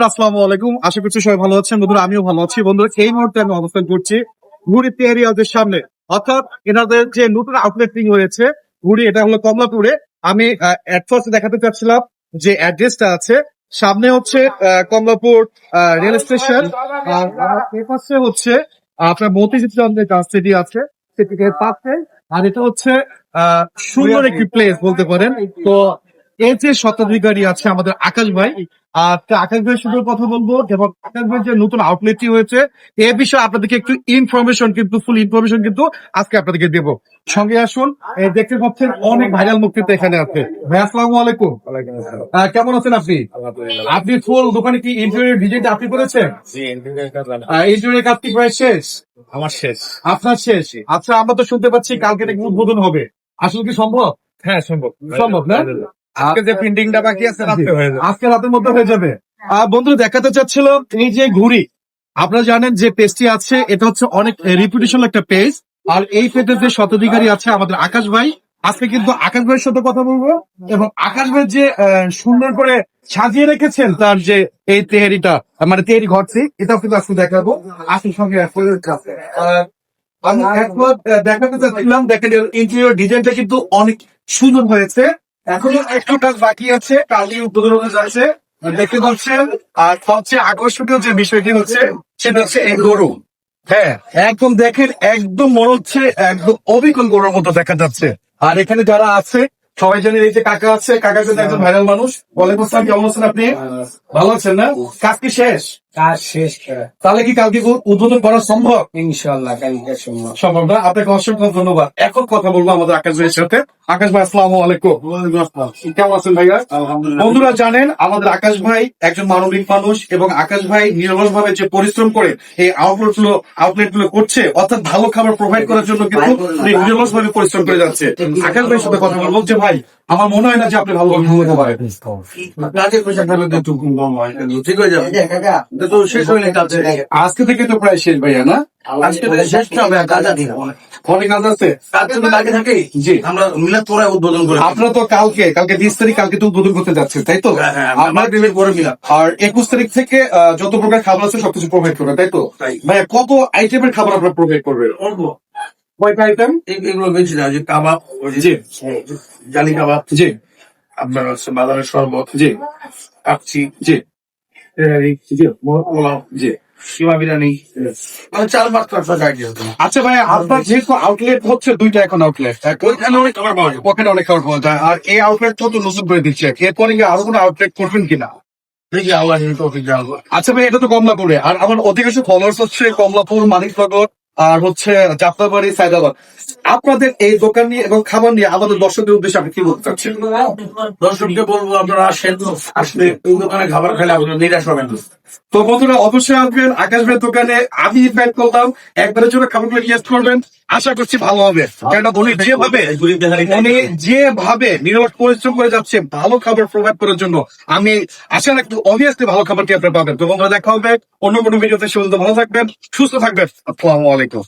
দর্শক আসসালামু আলাইকুম, আশা করছি সবাই ভালো আছেন। বন্ধুরা আমিও ভালো আছি। বন্ধুরা এই মুহূর্তে আমি অবস্থান করছি ঘুড়ি তেহারি হাউসের সামনে, অর্থাৎ এনাদের যে নতুন আউটলেটিং হয়েছে ঘুড়ি, এটা হলো কমলাপুরে। আমি এট ফার্স্ট দেখাতে চাচ্ছিলাম যে অ্যাড্রেসটা আছে, সামনে হচ্ছে কমলাপুর রেল স্টেশন, আর এই পাশে হচ্ছে আপনার মতিঝিল চন্দ্রের সিটি আছে, সেটির পাশে। আর এটা হচ্ছে সুন্দর একটি প্লেস বলতে পারেন। তো এই যে স্বত্বাধিকারী আছে আমাদের আকাশ ভাই, আর আকাশ ভাইয়ের সঙ্গে কথা বলবো, এবং আকাশ ভাইয়ের যে নতুন আউটলেটটি হয়েছে এ বিষয়ে আপনাদেরকে একটু ইনফরমেশন, কিন্তু ফুল ইনফরমেশন কিন্তু আজকে আপনাদেরকে দেব। সঙ্গে আসুন, এই দেখতে পাচ্ছেন অনেক ভাইরাল মুখ কিন্তু এখানে আছে। ভাই আসসালামু আলাইকুম। কেমন আছেন আপনি? আপনি ফুল দোকানে কি ইন্টেরিয়র ডিজাইনটা আপনি করেছেন? ইন্টেরিয়র কাজ কি প্রায় শেষ? আমার শেষ। আপনার শেষ? আচ্ছা, আমরা তো শুনতে পাচ্ছি কালকে নাকি উদ্বোধন হবে, আসলে কি সম্ভব? হ্যাঁ, সম্ভব। সম্ভব না? আজকে যে প্রিন্টিংটা বাকি আছে রাতে হয়ে যাবে। আজকে রাতের মধ্যে হয়ে যাবে। বন্ধু দেখাতে চাচ্ছিল এই যে ঘুড়ি, আপনারা জানেন যে পেজটি আছে, এটা হচ্ছে অনেক রিপুটেশন একটা পেজ। আর এই পেজের যে স্বত্বাধিকারী আছে আমাদের আকাশ ভাই, আজকে কিন্তু আকাশ ভাইয়ের সাথে কথা বলবো, এবং আকাশ ভাই যে সুন্দর করে সাজিয়ে রেখেছেন তার যে এই তেহারিটা, মানে তেহারি ঘরটি, এটাও কিন্তু আজকে দেখাবো। আসুন সঙ্গে আমি একবার দেখাতে চাচ্ছিলাম, দেখেন ইন্টেরিয়র ডিজাইনটা কিন্তু অনেক সুন্দর হয়েছে। এখনো একটু কাজ বাকি আছে, কালই উদ্বোধন হতে যাচ্ছে, দেখতে পাচ্ছেন। আর সবচেয়ে আকর্ষণীয় যে বিষয়টি হচ্ছে সেটা হচ্ছে এই গরু। হ্যাঁ, একদম দেখেন, একদম মনে হচ্ছে একদম অবিকল গরুর মতো দেখা যাচ্ছে। আর এখানে যারা আছে সবাই জানেন, এই যে কাকা আছে, কাকা কিন্তু একজন ভাইরাল মানুষ। ওয়ালাইকুম আসসালাম, কেমন আছেন আপনি? ভালো আছেন না? কাজ কি শেষ? কাজ শেষ। তাহলে কি কালকে উদ্বোধন করা সম্ভব? ইনশাল্লাহ কালকে সম্ভব। সম্ভব না? আপনাকে অসংখ্য ধন্যবাদ। এখন কথা বলবো আমাদের আকাশ ভাইয়ের সাথে। আকাশ ভাই আসসালামু আলাইকুম। কেমন আছেন ভাইয়া? বন্ধুরা জানেন আমাদের আকাশ ভাই একজন মানবিক মানুষ, এবং আকাশ ভাই নিরলস ভাবে যে পরিশ্রম করে এই আউটলেট গুলো করছে, অর্থাৎ ভালো খাবার প্রোভাইড করার জন্য কিন্তু নিরলস ভাবে পরিশ্রম করে যাচ্ছে। আকাশ ভাইয়ের সাথে কথা বলবো যে ভাই, আমার মনে হয় না যে আপনি ভালো খাবার পারেন। কাজের পয়সা খেলে তো একটু কম হয়, ঠিক হয়ে যাবে। এটা তো শেষ হয়ে গেছে। আজকে থেকে তো প্রায় শেষ ভাইয়া, না? আজকে তো শেষ হবে, কাজ আছে অনেক কাজ আছে। কাজ যদি বাকি থাকে জি, আমরা মিলাদ তোরা উদ্বোধন করে আপনারা তো কালকে 20 তারিখ কালকে তো উদ্বোধন করতে যাচ্ছেন, তাই তো? আমার দিনের পরে মিলাদ। আর 21 তারিখ থেকে যত প্রকার খাবার আছে সবকিছু প্রোভাইড করবে, তাই তো? তাই। ভাইয়া কত আইটেমের খাবার আপনারা প্রোভাইড করবেন? কয়টা আইটেম? এগুলো বেশি না, যে কাবাব, জি জালি কাবাব, জি আপনার হচ্ছে বাজারের শরবত, জি কাপচি, জি জি পোলাও, জি। সীমা বিরিয়ানি, মানে 4-5 আইডিয়া হতো। আচ্ছা ভাইয়া, আপনার যেহেতু আউটলেট হচ্ছে দুইটা, এখন আউটলেট ওইখানে অনেক খাবার পাওয়া যায়। ওখানে অনেক খাবার পাওয়া যায়, আর এই আউটলেট তো নতুন করে দিচ্ছে, এরপরে কি আরো কোনো আউটলেট করবেন কিনা? দেখি আল্লাহ তৌফিক দান করুক। আচ্ছা ভাই, এটা তো কমলাপুরে, আর আমার অধিকাংশ ফলোয়ার্স হচ্ছে কমলাপুর, মানিকনগর, আর হচ্ছে যাত্রাবাড়ি, সায়দাবাদ। আপনাদের এই দোকান নিয়ে এবং খাবার নিয়ে আমাদের দর্শকদের উদ্দেশ্যে আপনি কি বলতে চাচ্ছেন? দর্শককে বলবো, আপনারা আসেন, আসলে এই দোকানে খাবার খেলে আপনারা নিরাশ হবেন না। তো বন্ধুরা অবশ্যই আসবেন আকাশ ভাইয়ের দোকানে। আমি ইনভাইট করলাম, একবারের জন্য খাবারগুলো টেস্ট করবেন, আশা করছি ভালো হবে। কেননা উনি যেভাবে নিরলস পরিশ্রম করে যাচ্ছে ভালো খাবার প্রোভাইড করার জন্য, আমি আশা রাখি অবভিয়াসলি ভালো খাবারটি আপনি পাবেন। তো বন্ধুরা দেখা হবে অন্য কোনো ভিডিওতে। সে ভালো থাকবেন, সুস্থ থাকবেন। আসসালামু আলাইকুম।